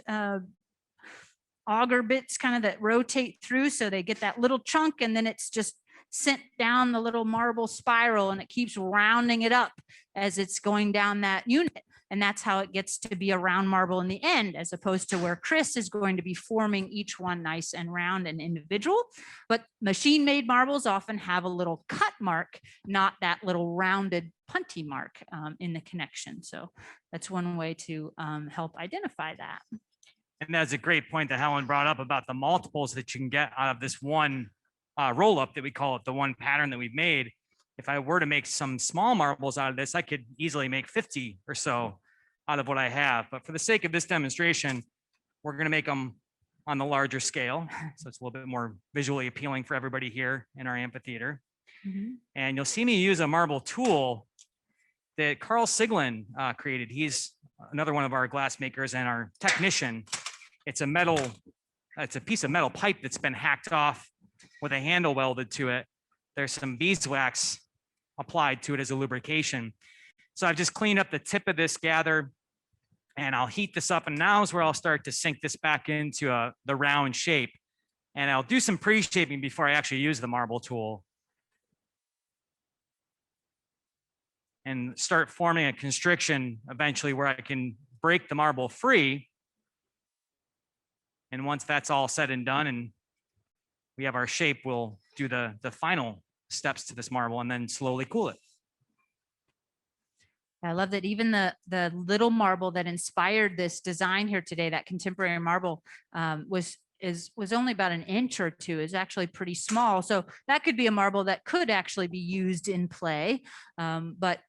auger bits kind of that rotate through, so they get that little chunk and then it's just sent down the little marble spiral, and it keeps rounding it up as it's going down that unit. And that's how it gets to be a round marble in the end, as opposed to where Chris is going to be forming each one nice and round and individual. But machine-made marbles often have a little cut mark, not that little rounded punty mark in the connection. So that's one way to help identify that. And that's a great point that Helen brought up about the multiples that you can get out of this one roll up that we call it, the one pattern that we've made. If I were to make some small marbles out of this, I could easily make 50 or so out of what I have. But for the sake of this demonstration, we're going to make them on the larger scale. So it's a little bit more visually appealing for everybody here in our amphitheater. Mm-hmm. And you'll see me use a marble tool that Carl Siglin created. He's another one of our glass makers and our technician. It's a piece of metal pipe that's been hacked off with a handle welded to it. There's some beeswax applied to it as a lubrication. So I've just cleaned up the tip of this gather, and I'll heat this up, and now is where I'll start to sink this back into the round shape. And I'll do some pre-shaping before I actually use the marble tool and start forming a constriction eventually where I can break the marble free. And once that's all said and done and we have our shape, we'll do the final steps to this marble and then slowly cool it. I love that even the little marble that inspired this design here today, that contemporary marble, was only about an inch or two, is actually pretty small. So that could be a marble that could actually be used in play. But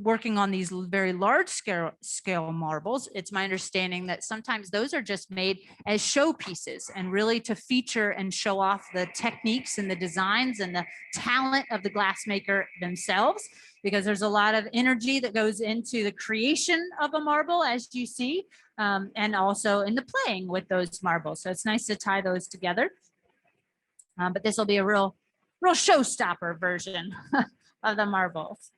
working on these very large scale marbles, it's my understanding that sometimes those are just made as showpieces and really to feature and show off the techniques and the designs and the talent of the glassmaker themselves, because there's a lot of energy that goes into the creation of a marble, as you see, and also in the playing with those marbles. So it's nice to tie those together. But this will be a real showstopper version of the marbles.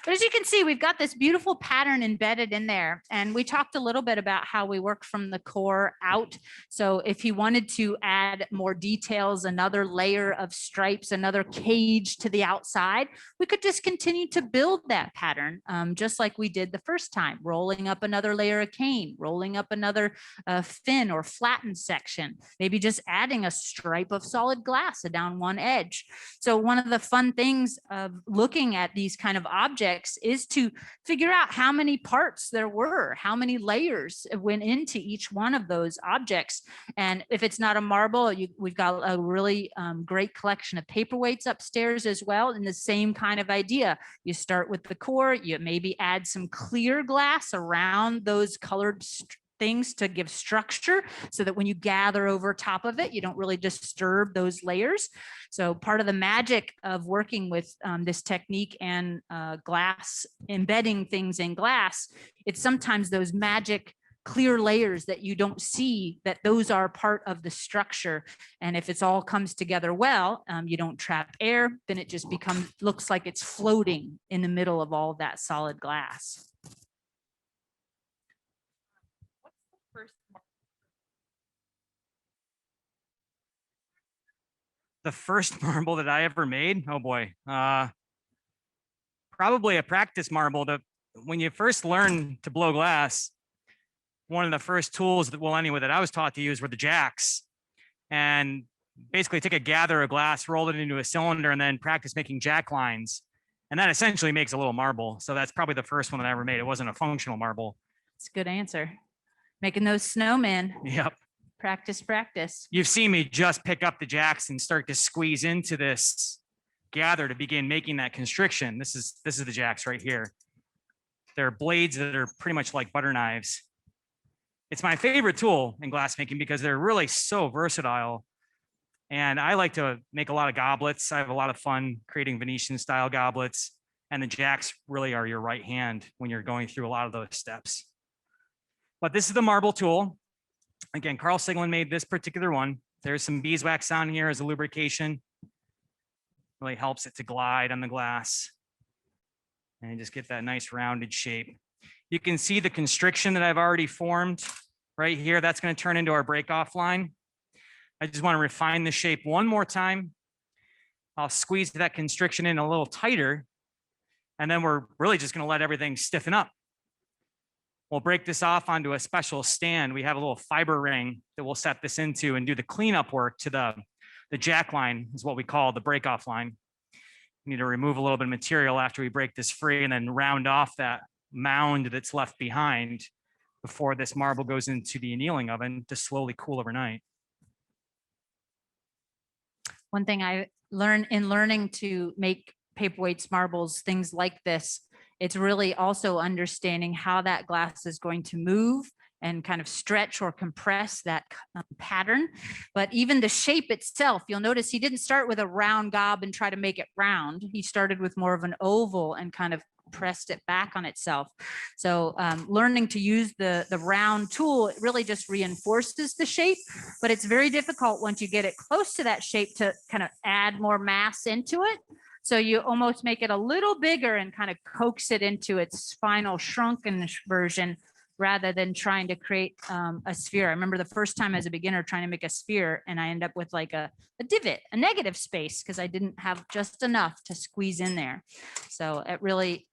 But as you can see, we've got this beautiful pattern embedded in there. And we talked a little bit about how we work from the core out. So if you wanted to add more details, another layer of stripes, another cage to the outside, we could just continue to build that pattern, just like we did the first time, rolling up another layer of cane, rolling up another thin or flattened section, maybe just adding a stripe of solid glass down one edge. So one of the fun things of looking at these kind of objects is to figure out how many parts there were, how many layers went into each one of those objects. And if it's not a marble, we've got a really great collection of paperweights upstairs as well, in the same kind of idea. You start with the core, you maybe add some clear glass around those colored things to give structure so that when you gather over top of it, you don't really disturb those layers. So part of the magic of working with this technique and glass, embedding things in glass, it's sometimes those magic clear layers that you don't see, that those are part of the structure. And if it's all comes together well, you don't trap air, then it just looks like it's floating in the middle of all of that solid glass. The first marble that I ever made, oh boy, probably a practice marble. When you first learn to blow glass, one of the first tools that, well, anyway, that I was taught to use were the jacks. And basically take a gather of glass, roll it into a cylinder, and then practice making jack lines. And that essentially makes a little marble. So that's probably the first one that I ever made. It wasn't a functional marble. It's a good answer. Making those snowmen. Yep. Practice, practice. You've seen me just pick up the jacks and start to squeeze into this gather to begin making that constriction. This is the jacks right here. They're blades that are pretty much like butter knives. It's my favorite tool in glassmaking because they're really so versatile. And I like to make a lot of goblets. I have a lot of fun creating Venetian style goblets. And the jacks really are your right hand when you're going through a lot of those steps. But this is the marble tool. Again, Carl Siglin made this particular one. There's some beeswax on here as a lubrication. Really helps it to glide on the glass. And just get that nice rounded shape. You can see the constriction that I've already formed right here. That's going to turn into our break-off line. I just want to refine the shape one more time. I'll squeeze that constriction in a little tighter. And then we're really just going to let everything stiffen up. We'll break this off onto a special stand. We have a little fiber ring that we'll set this into and do the cleanup work to the jack line, is what we call the break-off line. We need to remove a little bit of material after we break this free and then round off that mound that's left behind before this marble goes into the annealing oven to slowly cool overnight. One thing I learned in learning to make paperweights, marbles, things like this, it's really also understanding how that glass is going to move and kind of stretch or compress that pattern. But even the shape itself, you'll notice he didn't start with a round gob and try to make it round. He started with more of an oval and kind of pressed it back on itself. So learning to use the round tool, it really just reinforces the shape, but it's very difficult once you get it close to that shape to kind of add more mass into it. So you almost make it a little bigger and kind of coax it into its final shrunken version rather than trying to create a sphere. I remember the first time as a beginner trying to make a sphere and I end up with like a divot, a negative space, because I didn't have just enough to squeeze in there. So it really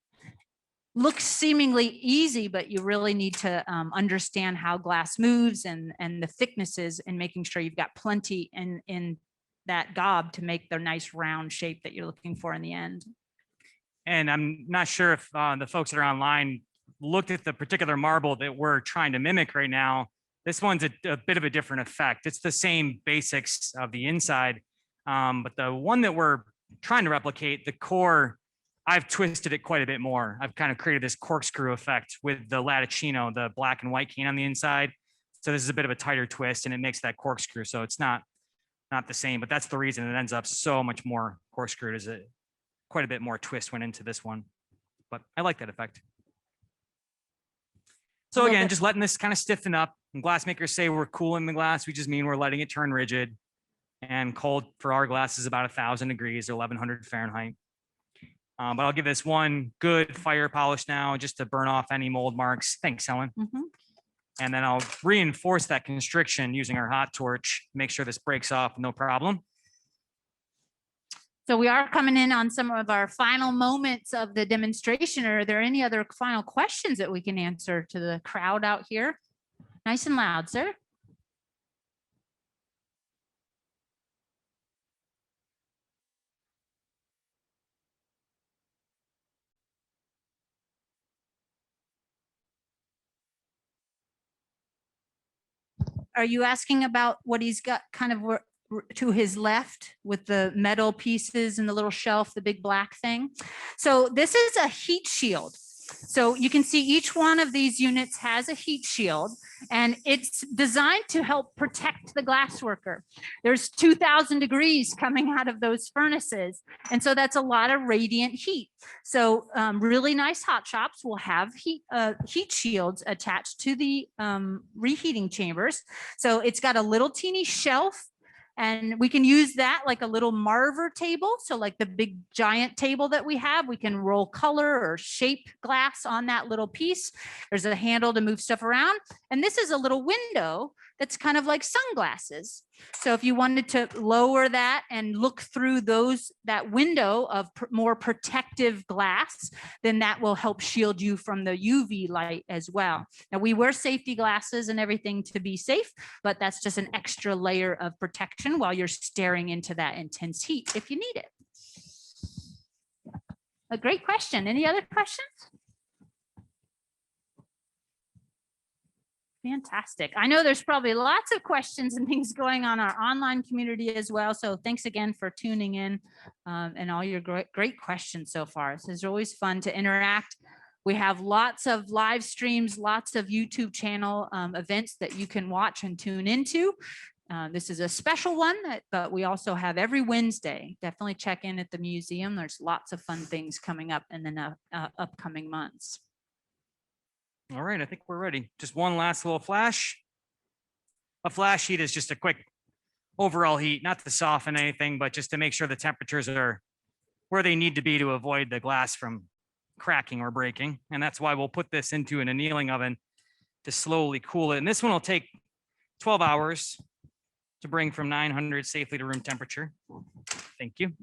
looks seemingly easy, but you really need to understand how glass moves and the thicknesses and making sure you've got plenty in that gob to make the nice round shape that you're looking for in the end. And I'm not sure if the folks that are online looked at the particular marble that we're trying to mimic right now. This one's a bit of a different effect. It's the same basics of the inside, but the one that we're trying to replicate. The core, I've twisted it quite a bit more. I've kind of created this corkscrew effect with the Latticino, the black and white cane on the inside. So this is a bit of a tighter twist and it makes that corkscrew. So it's not the same, but that's the reason it ends up so much more corkscrewed. Is it quite a bit more twist went into this one, but I like that effect. So again, just letting this kind of stiffen up. When glassmakers say we're cooling the glass, we just mean we're letting it turn rigid. And cold for our glass is about 1,000 degrees or 1,100 Fahrenheit. But I'll give this one good fire polish now just to burn off any mold marks. Thanks, Helen. And then I'll reinforce that constriction using our hot torch, make sure this breaks off, no problem. So we are coming in on some of our final moments of the demonstration. Are there any other final questions that we can answer to the crowd out here? Nice and loud, sir. Are you asking about what he's got kind of to his left with the metal pieces and the little shelf, the big black thing? So this is a heat shield. So you can see each one of these units has a heat shield, and it's designed to help protect the glass worker. There's 2,000 degrees coming out of those furnaces. And so that's a lot of radiant heat. So really nice hot shops will have heat shields attached to the reheating chambers. So it's got a little teeny shelf, and we can use that like a little Marver table. So like the big giant table that we have, we can roll color or shape glass on that little piece. There's a handle to move stuff around. And this is a little window that's kind of like sunglasses. So if you wanted to lower that and look through that window of more protective glass, then that will help shield you from the UV light as well. Now we wear safety glasses and everything to be safe, but that's just an extra layer of protection while you're staring into that intense heat if you need it. A great question. Any other questions? Fantastic. I know there's probably lots of questions and things going on our online community as well. So thanks again for tuning in and all your great questions so far. This is always fun to interact. We have lots of live streams, lots of YouTube channel events that you can watch and tune into. This is a special one, but we also have every Wednesday. Definitely check in at the museum. There's lots of fun things coming up in the upcoming months. All right, I think we're ready. Just one last little flash. A flash heat is just a quick overall heat, not to soften anything, but just to make sure the temperatures are where they need to be to avoid the glass from cracking or breaking. And that's why we'll put this into an annealing oven to slowly cool it. And this one will take 12 hours to bring from 900 safely to room temperature. Thank you.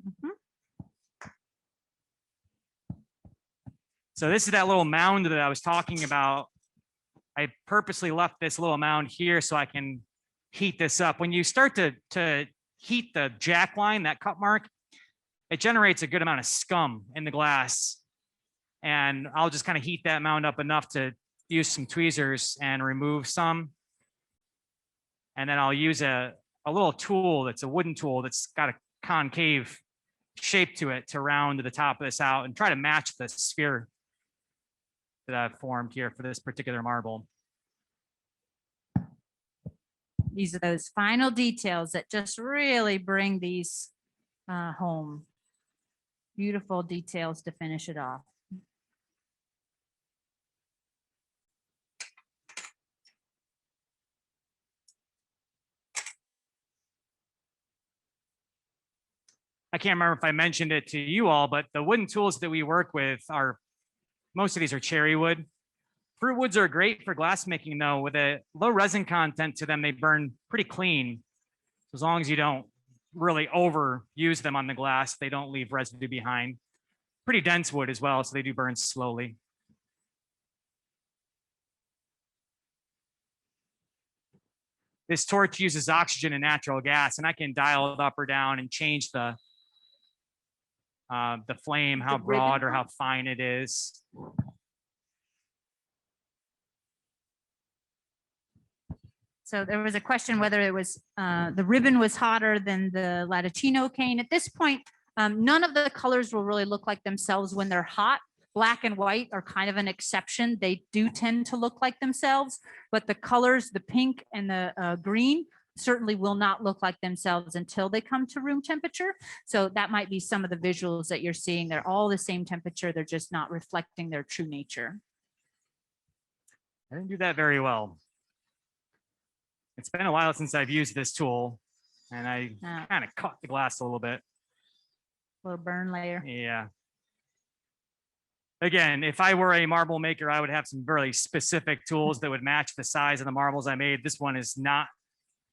So this is that little mound that I was talking about. I purposely left this little mound here so I can heat this up. When you start to heat the jack line, that cut mark, it generates a good amount of scum in the glass. And I'll just kind of heat that mound up enough to use some tweezers and remove some. And then I'll use a little tool that's a wooden tool that's got a concave shape to it to round the top of this out and try to match the sphere that I've formed here for this particular marble. These are those final details that just really bring these home. Beautiful details to finish it off. I can't remember if I mentioned it to you all, but the wooden tools that we work with are, most of these are cherry wood. Fruit woods are great for glass making though. With a low resin content to them, they burn pretty clean. So as long as you don't really overuse them on the glass, they don't leave residue behind. Pretty dense wood as well, so they do burn slowly. This torch uses oxygen and natural gas, and I can dial it up or down and change the flame, how broad or how fine it is. So there was a question whether it was the ribbon was hotter than the Latticino cane. At this point, None of the colors will really look like themselves when they're hot. Black and white are kind of an exception. They do tend to look like themselves, but the colors, the pink and the green, certainly will not look like themselves until they come to room temperature. So that might be some of the visuals that you're seeing. They're all the same temperature. They're just not reflecting their true nature. I didn't do that very well. It's been a while since I've used this tool, and I kind of caught the glass a little bit. Little burn layer. Yeah. Again, if I were a marble maker, I would have some very specific tools that would match the size of the marbles I made. This one is not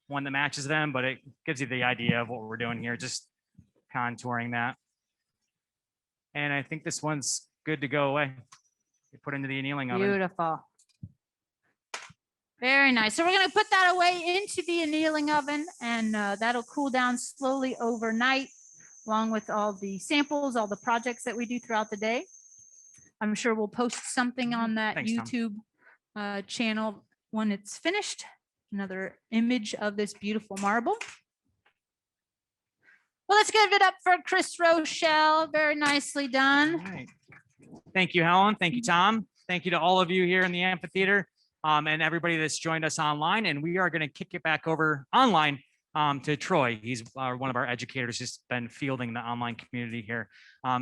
one that matches them, but it gives you the idea of what we're doing here, just contouring that. And I think this one's good to go away. You put into the annealing oven. Beautiful. Very nice. So we're going to put that away into the annealing oven, and that'll cool down slowly overnight, along with all the samples, all the projects that we do throughout the day. I'm sure we'll post something on that Thanks, Tom. YouTube channel when it's finished. Another image of this beautiful marble. Well, let's give it up for Chris Rochelle. Very nicely done. All right. Thank you, Helen. Thank you, Tom. Thank you to all of you here in the amphitheater and everybody that's joined us online. And we are going to kick it back over online to Troy. He's one of our educators, just been fielding the online community here.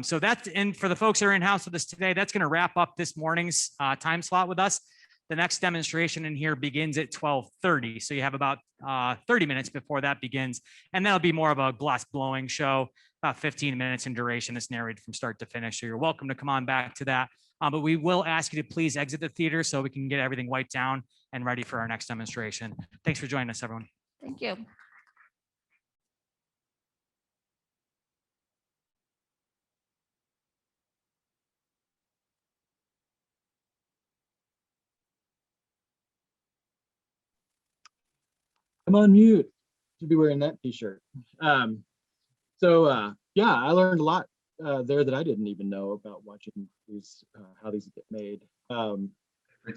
So that's in for the folks that are in-house with us today. That's going to wrap up this morning's time slot with us. The next demonstration in here begins at 12:30. So you have about 30 minutes before that begins. And that'll be more of a glass blowing show, about 15 minutes in duration. It's narrated from start to finish. So you're welcome to come on back to that. But we will ask you to please exit the theater so we can get everything wiped down and ready for our next demonstration. Thanks for joining us, everyone. Thank you. I'm on mute. Should be wearing that t-shirt. Yeah, I learned a lot there that I didn't even know about watching these, how these get made.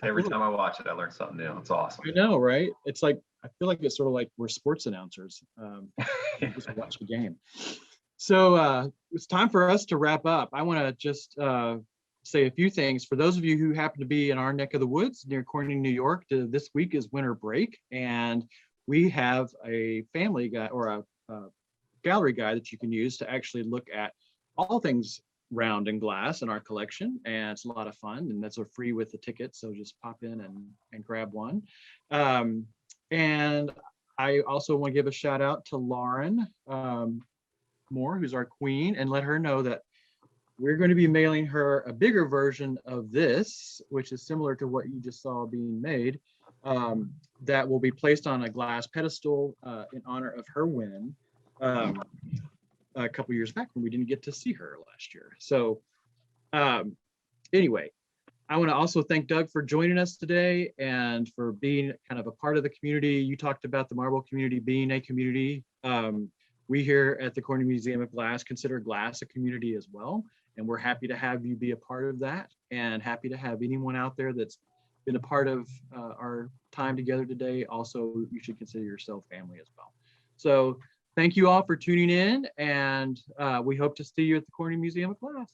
Every time I watch it, I learn something new. It's awesome. I know, right? It's like, I feel like it's sort of like we're sports announcers. Just watch the game. So it's time for us to wrap up. I want to just say a few things. For those of you who happen to be in our neck of the woods near Corning, New York, this week is winter break, and we have a family guide or a gallery guide that you can use to actually look at all things round and glass in our collection, and it's a lot of fun, and that's free with the ticket, so just pop in and grab one. And I also want to give a shout out to Lauren Moore, who's our queen, and let her know that we're going to be mailing her a bigger version of this, which is similar to what you just saw being made, that will be placed on a glass pedestal in honor of her win a couple years back when we didn't get to see her last year. So anyway, I want to also thank Doug for joining us today and for being kind of a part of the community. You talked about the marble community being a community. We here at the Corning Museum of Glass consider glass a community as well, and we're happy to have you be a part of that, and happy to have anyone out there that's been a part of our time together today. Also, you should consider yourself family as well. So thank you all for tuning in, and we hope to see you at the Corning Museum of Glass.